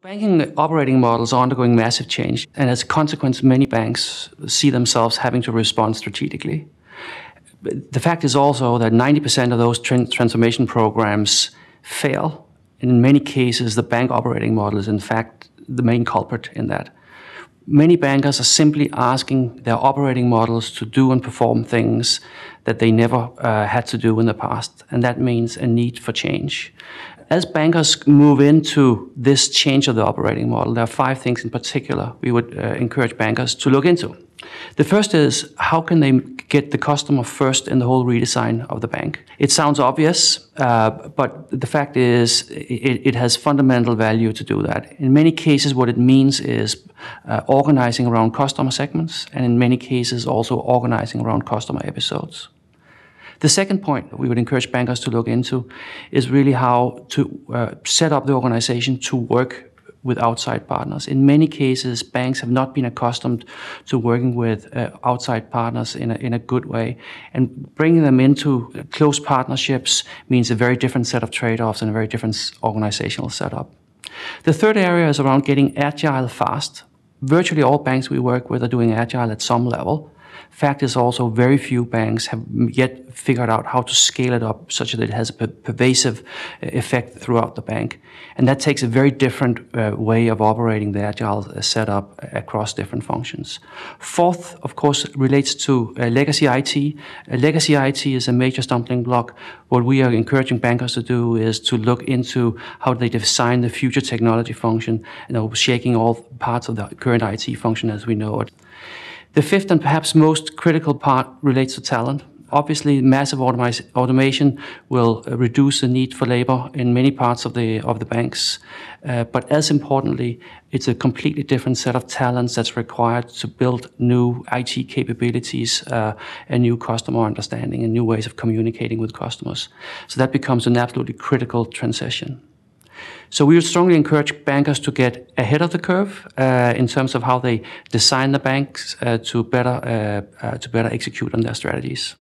Banking operating models are undergoing massive change, and as a consequence, many banks see themselves having to respond strategically. The fact is also that 90% of those transformation programs fail. In many cases, the bank operating model is in fact the main culprit in that. Many bankers are simply asking their operating models to do and perform things that they never had to do in the past, and that means a need for change. As bankers move into this change of the operating model, there are 5 things in particular we would encourage bankers to look into. The first is, how can they get the customer first in the whole redesign of the bank? It sounds obvious, but the fact is it has fundamental value to do that. In many cases, what it means is organizing around customer segments, and in many cases also organizing around customer episodes. The second point we would encourage bankers to look into is really how to set up the organization to work with outside partners. In many cases, banks have not been accustomed to working with outside partners in a good way. And bringing them into close partnerships means a very different set of trade-offs and a very different organizational setup. The third area is around getting agile fast. Virtually all banks we work with are doing agile at some level. Fact is also very few banks have yet figured out how to scale it up such that it has a pervasive effect throughout the bank. And that takes a very different way of operating the agile setup across different functions. Fourth, of course, relates to legacy IT. Legacy IT is a major stumbling block. What we are encouraging bankers to do is to look into how they design the future technology function, shaking all parts of the current IT function as we know it. The fifth and perhaps most critical part relates to talent. Obviously, massive automation will reduce the need for labor in many parts of the banks. But as importantly, it's a completely different set of talents that's required to build new IT capabilities, and new customer understanding, and new ways of communicating with customers. So that becomes an absolutely critical transition. So we would strongly encourage bankers to get ahead of the curve in terms of how they design the banks to better execute on their strategies.